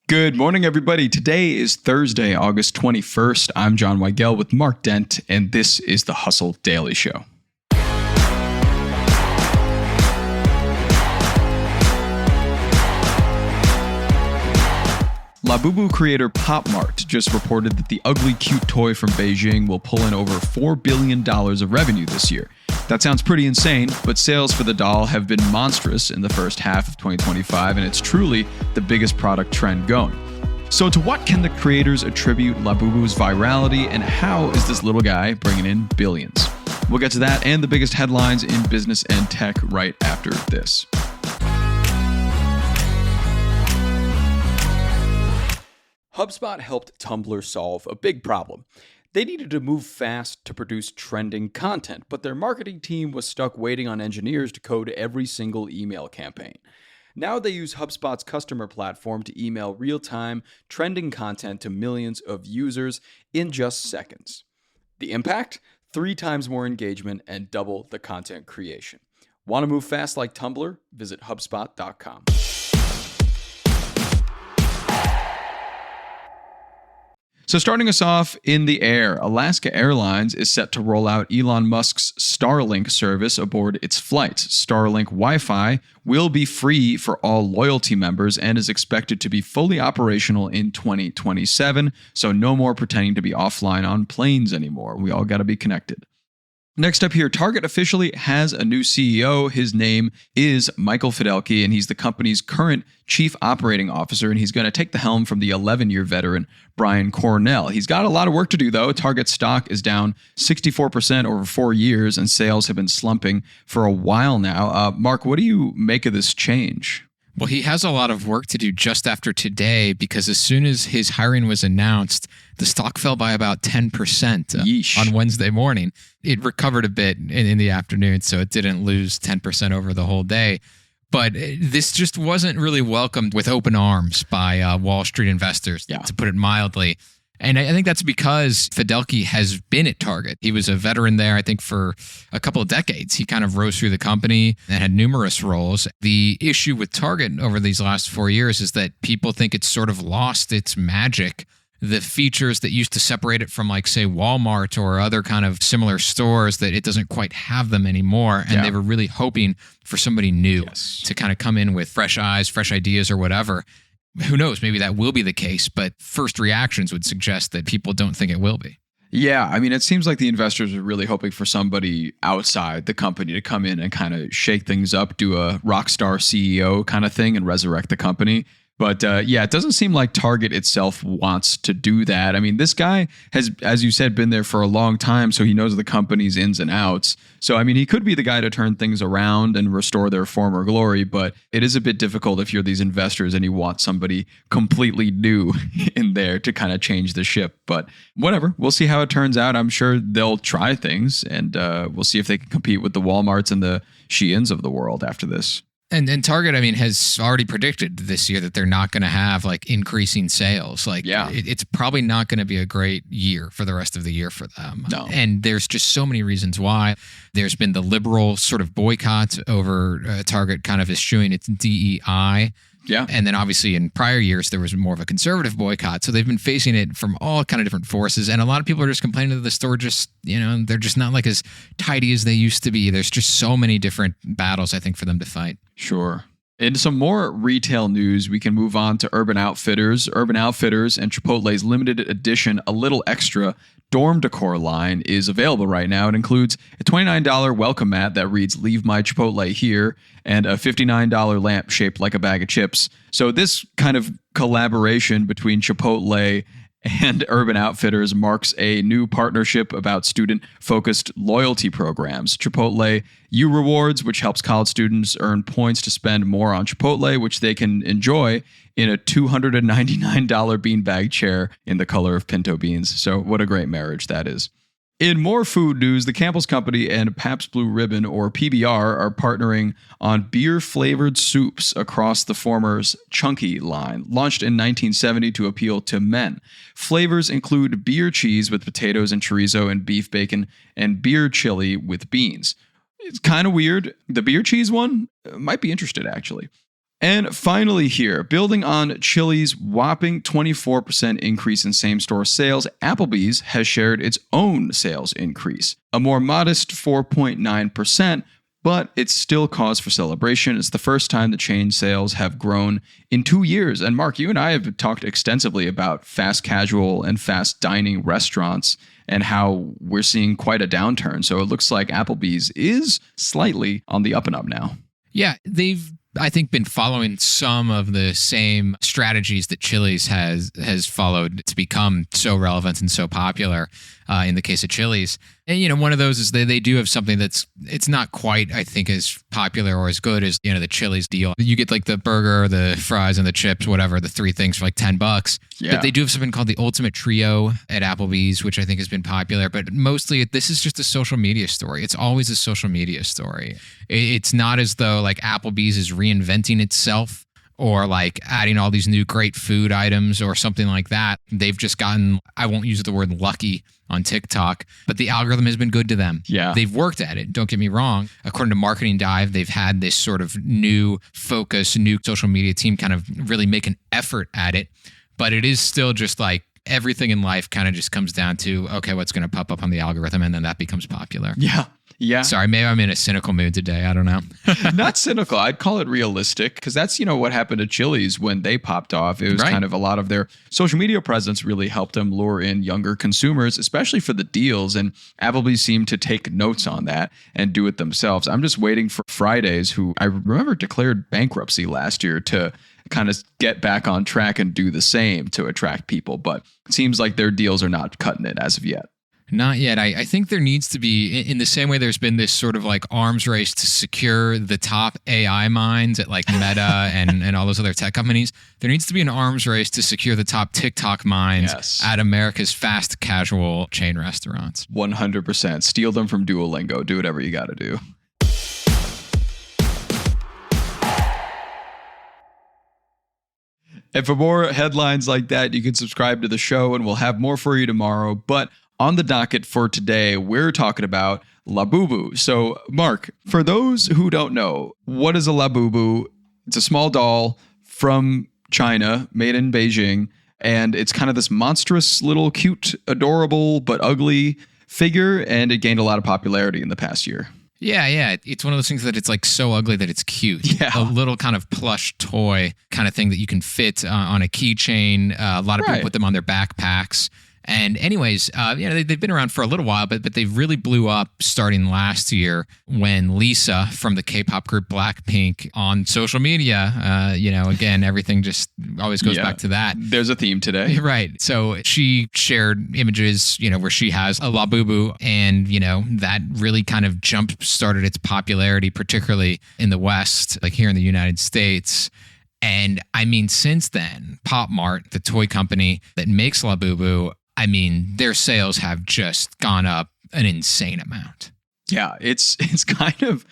Good morning, everybody. Today is Thursday, August 21st. I'm John Weigell with Mark Dent, and this is the Hustle Daily Show. Labubu creator Pop Mart just reported that the ugly cute toy from Beijing will pull in over $4 billion of revenue this year. That sounds pretty insane, but sales for the doll have been monstrous in the first half of 2025, and it's truly the biggest product trend going. So to what can the creators attribute Labubu's virality, and how is this little guy bringing in billions? We'll get to that and the biggest headlines in business and tech right after this. HubSpot helped Tumblr solve a big problem. They needed to move fast to produce trending content, but their marketing team was stuck waiting on engineers to code every single email campaign. Now they use HubSpot's customer platform to email real-time, trending content to millions of users in just seconds. The impact? 3 times more engagement and double the content creation. Want to move fast like Tumblr? Visit HubSpot.com. So starting us off in the air, Alaska Airlines is set to roll out Elon Musk's Starlink service aboard its flights. Starlink Wi-Fi will be free for all loyalty members and is expected to be fully operational in 2027, so no more pretending to be offline on planes anymore. We all got to be connected. Next up here, Target officially has a new CEO. His name is Michael Fidelki, and he's the company's current chief operating officer, and he's going to take the helm from the 11-year veteran Brian Cornell. He's got a lot of work to do, though. Target stock is down 64% over 4 years, and sales have been slumping for a while now. Mark, what do you make of this change? Well, he has a lot of work to do just after today, because as soon as his hiring was announced, the stock fell by about 10% on Wednesday morning. It recovered a bit in the afternoon, so it didn't lose 10% over the whole day. But this just wasn't really welcomed with open arms by Wall Street investors, to put it mildly. And I think that's because Fidelki has been at Target. He was a veteran there, I think, for a couple of decades. He kind of rose through the company and had numerous roles. The issue with Target over these last 4 years is that people think it's sort of lost its magic. The features that used to separate it from, like, say, Walmart or other kind of similar stores, that it doesn't quite have them anymore. And they were really hoping for somebody new to kind of come in with fresh eyes, fresh ideas or whatever. Who knows? Maybe that will be the case, but first reactions would suggest that people don't think it will be. Yeah, I mean, it seems like the investors are really hoping for somebody outside the company to come in and kind of shake things up, do a rock star CEO kind of thing and resurrect the company. But it doesn't seem like Target itself wants to do that. I mean, this guy has, as you said, been there for a long time, so he knows the company's ins and outs. So, I mean, he could be the guy to turn things around and restore their former glory, but it is a bit difficult if you're these investors and you want somebody completely new in there to kind of change the ship. But whatever, we'll see how it turns out. I'm sure they'll try things, and we'll see if they can compete with the Walmarts and the Sheins of the world after this. And Target, I mean, has already predicted this year that they're not going to have like increasing sales. It's probably not going to be a great year for the rest of the year for them. No. And there's just so many reasons why. There's been the liberal sort of boycott over Target kind of eschewing its DEI. Yeah. And then obviously in prior years, there was more of a conservative boycott. So they've been facing it from all kind of different forces. And a lot of people are just complaining that the store just, they're just not like as tidy as they used to be. There's just so many different battles, I think, for them to fight. Sure. In some more retail news, we can move on to Urban Outfitters. Urban Outfitters and Chipotle's limited edition A Little Extra dorm decor line is available right now. It includes a $29 welcome mat that reads "Leave my Chipotle here" and a $59 lamp shaped like a bag of chips. So this kind of collaboration between Chipotle and Urban Outfitters marks a new partnership about student-focused loyalty programs. Chipotle U Rewards, which helps college students earn points to spend more on Chipotle, which they can enjoy in a $299 beanbag chair in the color of pinto beans. So what a great marriage that is. In more food news, the Campbell's Company and Pabst Blue Ribbon, or PBR, are partnering on beer-flavored soups across the former's Chunky line, launched in 1970 to appeal to men. Flavors include beer cheese with potatoes and chorizo and beef bacon, and beer chili with beans. It's kind of weird. The beer cheese one might be interested, actually. And finally here, building on Chili's whopping 24% increase in same-store sales, Applebee's has shared its own sales increase, a more modest 4.9%, but it's still cause for celebration. It's the first time the chain sales have grown in 2 years. And Mark, you and I have talked extensively about fast casual and fast dining restaurants and how we're seeing quite a downturn. So it looks like Applebee's is slightly on the up and up now. Yeah, they've, I think, been following some of the same strategies that Chili's has followed to become so relevant and so popular in the case of Chili's. And, one of those is they do have something it's not quite, I think, as popular or as good as, the Chili's deal. You get like the burger, the fries, and the chips, whatever, the three things for like $10. Yeah. But they do have something called the Ultimate Trio at Applebee's, which I think has been popular. But mostly this is just a social media story. It's always a social media story. It's not as though like Applebee's is reinventing itself or like adding all these new great food items or something like that. They've just gotten, I won't use the word lucky on TikTok, but the algorithm has been good to them. Yeah. They've worked at it. Don't get me wrong. According to Marketing Dive, they've had this sort of new focus, new social media team kind of really make an effort at it. But it is still just like everything in life kind of just comes down to, okay, what's going to pop up on the algorithm? And then that becomes popular. Yeah. Yeah. Sorry, maybe I'm in a cynical mood today. I don't know. Not cynical. I'd call it realistic because that's, what happened to Chili's when they popped off. It was kind of a lot of their social media presence really helped them lure in younger consumers, especially for the deals. And Applebee's seemed to take notes on that and do it themselves. I'm just waiting for Fridays, who I remember declared bankruptcy last year, to kind of get back on track and do the same to attract people. But it seems like their deals are not cutting it as of yet. Not yet. I think there needs to be, in the same way there's been this sort of like arms race to secure the top AI minds at like Meta and all those other tech companies, there needs to be an arms race to secure the top TikTok minds at America's fast casual chain restaurants. 100%. Steal them from Duolingo. Do whatever you got to do. And for more headlines like that, you can subscribe to the show and we'll have more for you tomorrow. But on the docket for today, we're talking about Labubu. So, Mark, for those who don't know, what is a Labubu? It's a small doll from China, made in Beijing, and it's kind of this monstrous little cute, adorable, but ugly figure, and it gained a lot of popularity in the past year. Yeah. It's one of those things that it's like so ugly that it's cute. Yeah. A little kind of plush toy kind of thing that you can fit on a keychain. A lot of people put them on their backpacks. And anyways, they've been around for a little while, but they really blew up starting last year when Lisa from the K-pop group Blackpink on social media, again, everything just always goes back to that. There's a theme today. Right. So she shared images, where she has a Labubu and, that really kind of jump-started its popularity, particularly in the West, like here in the United States. And I mean, since then, Pop Mart, the toy company that makes Labubu, their sales have just gone up an insane amount. Yeah, it's kind of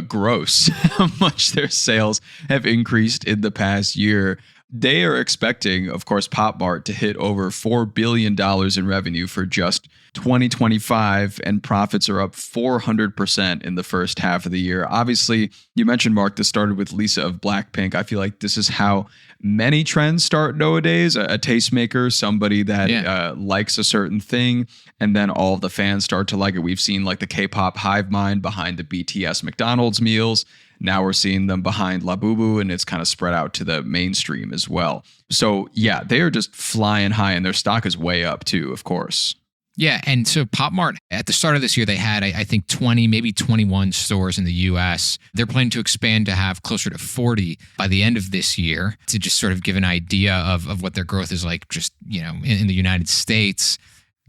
gross how much their sales have increased in the past year. They are expecting, of course, Pop Mart to hit over $4 billion in revenue for just 2025, and profits are up 400% in the first half of the year. Obviously, you mentioned, Mark, this started with Lisa of Blackpink. I feel like this is how many trends start nowadays. A tastemaker, somebody that likes a certain thing, and then all of the fans start to like it. We've seen like the K-pop hive mind behind the BTS McDonald's meals. Now we're seeing them behind Labubu, and it's kind of spread out to the mainstream as well. So yeah, they are just flying high, and their stock is way up too, of course. Yeah, and so Pop Mart, at the start of this year, they had, I think, 20, maybe 21 stores in the U.S. They're planning to expand to have closer to 40 by the end of this year to just sort of give an idea of what their growth is like just, in the United States.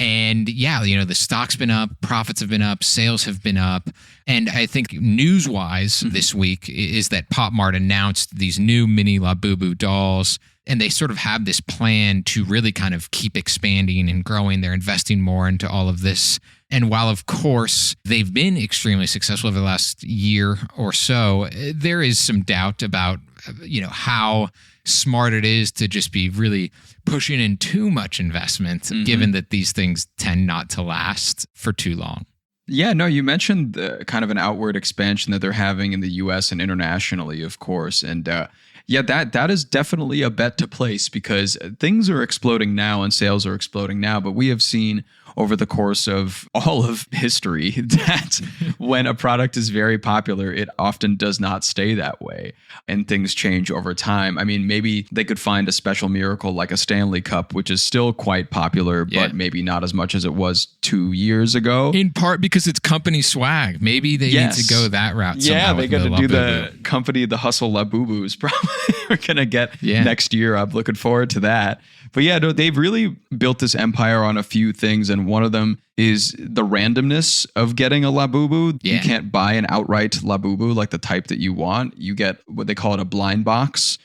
And yeah, the stock's been up, profits have been up, sales have been up. And I think news-wise this week is that Pop Mart announced these new mini Labubu dolls. And they sort of have this plan to really kind of keep expanding and growing. They're investing more into all of this. And while, of course, they've been extremely successful over the last year or so, there is some doubt about, how smart it is to just be really pushing in too much investment, given that these things tend not to last for too long. Yeah, no, you mentioned kind of an outward expansion that they're having in the U.S. and internationally, of course. And Yeah, that is definitely a bet to place because things are exploding now and sales are exploding now. But we have seen over the course of all of history that when a product is very popular, it often does not stay that way and things change over time. I mean, maybe they could find a special miracle like a Stanley Cup, which is still quite popular, but maybe not as much as it was 2 years ago. In part because it's company swag. Maybe they need to go that route. Yeah, they got to do the company, the hustle Labubu is probably we're going to get next year. I'm looking forward to that. But yeah, no, they've really built this empire on a few things. And one of them is the randomness of getting a Labubu. Yeah. You can't buy an outright Labubu like the type that you want. You get what they call it a blind box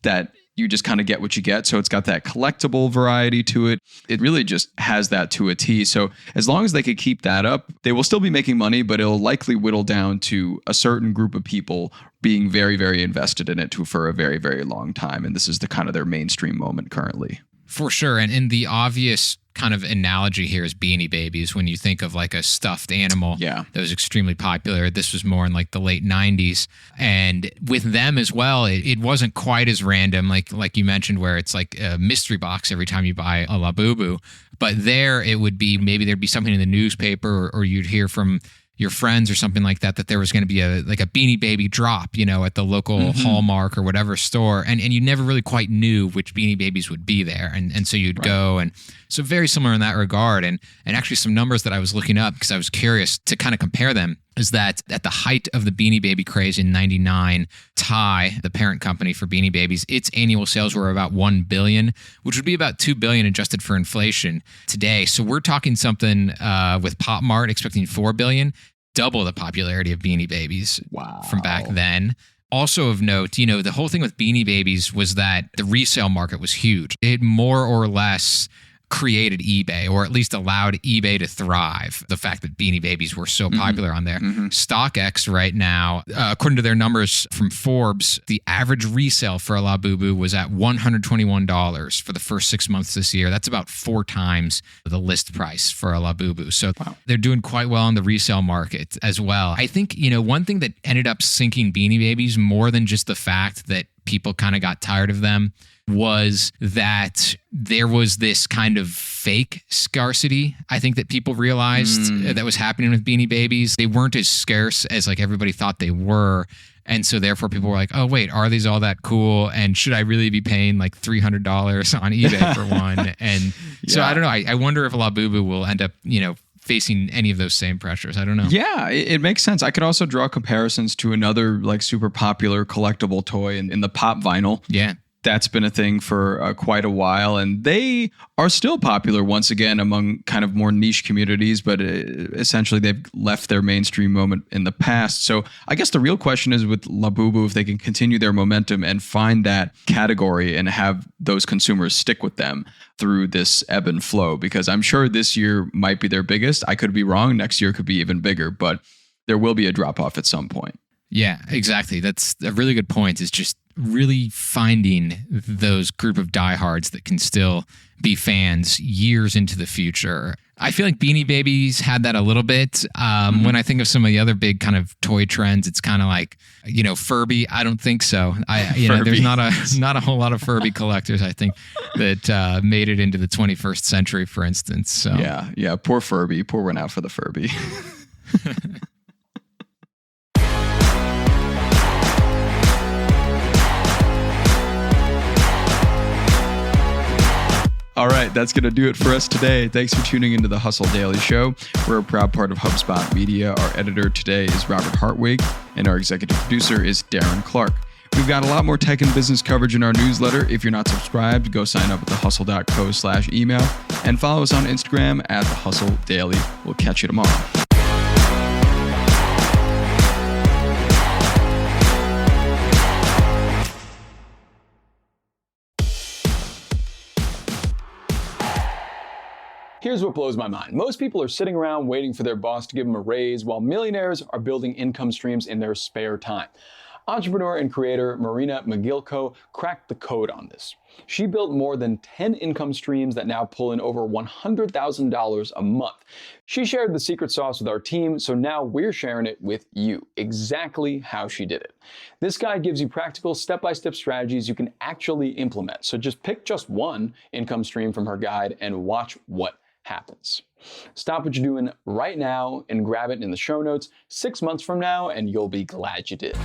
that you just kind of get what you get. So it's got that collectible variety to it. It really just has that to a T. So as long as they could keep that up, they will still be making money, but it'll likely whittle down to a certain group of people being very, very invested in it for a very, very long time. And this is the kind of their mainstream moment currently. For sure. And the obvious kind of analogy here is Beanie Babies. When you think of like a stuffed animal that was extremely popular, this was more in like the late 90s. And with them as well, it wasn't quite as random, like you mentioned, where it's like a mystery box every time you buy a Labubu. But there it would be, maybe there'd be something in the newspaper or you'd hear from your friends or something like that there was going to be a Beanie Baby drop, at the local Hallmark or whatever store. And you never really quite knew which Beanie Babies would be there. And so you'd go. And so very similar in that regard. And actually some numbers that I was looking up because I was curious to kind of compare them is that at the height of the Beanie Baby craze in 99, Thai, the parent company for Beanie Babies, its annual sales were about $1 billion, which would be about $2 billion adjusted for inflation today. So we're talking something with Pop Mart expecting $4 billion, double the popularity of Beanie Babies from back then. Also of note, the whole thing with Beanie Babies was that the resale market was huge. It more or less created eBay, or at least allowed eBay to thrive. The fact that Beanie Babies were so popular on there. StockX right now, according to their numbers from Forbes, the average resale for a Labubu was at $121 for the first 6 months this year. That's about 4 times the list price for a Labubu. So they're doing quite well in the resale market as well. I think, one thing that ended up sinking Beanie Babies more than just the fact that people kind of got tired of them was that there was this kind of fake scarcity, I think, that people realized that was happening with Beanie Babies. They weren't as scarce as like everybody thought they were. And so therefore people were like, oh, wait, are these all that cool? And should I really be paying like $300 on eBay for one? And so I don't know. I wonder if Labubu will end up, facing any of those same pressures. I don't know. Yeah, it makes sense. I could also draw comparisons to another like super popular collectible toy in the Pop Vinyl. Yeah. That's been a thing for quite a while, and they are still popular once again among kind of more niche communities, but essentially they've left their mainstream moment in the past. So I guess the real question is with Labubu, if they can continue their momentum and find that category and have those consumers stick with them through this ebb and flow, because I'm sure this year might be their biggest. I could be wrong. Next year could be even bigger, but there will be a drop off at some point. Yeah, exactly. That's a really good point. Is just really finding those group of diehards that can still be fans years into the future. I feel like Beanie Babies had that a little bit. When I think of some of the other big kind of toy trends, it's kind of like, Furby. I don't think so. There's not a whole lot of Furby collectors, I think, that made it into the 21st century, for instance. So yeah. Poor Furby. Poor one out for the Furby. All right, that's going to do it for us today. Thanks for tuning into the Hustle Daily Show. We're a proud part of HubSpot Media. Our editor today is Robert Hartwig, and our executive producer is Darren Clark. We've got a lot more tech and business coverage in our newsletter. If you're not subscribed, go sign up at thehustle.co/email and follow us on Instagram at The Hustle Daily. We'll catch you tomorrow. Here's what blows my mind. Most people are sitting around waiting for their boss to give them a raise, while millionaires are building income streams in their spare time. Entrepreneur and creator Marina Magilko cracked the code on this. She built more than 10 income streams that now pull in over $100,000 a month. She shared the secret sauce with our team, so now we're sharing it with you, exactly how she did it. This guide gives you practical step-by-step strategies you can actually implement. So just pick just one income stream from her guide and watch what happens. Stop what you're doing right now and grab it in the show notes 6 months from now, and you'll be glad you did.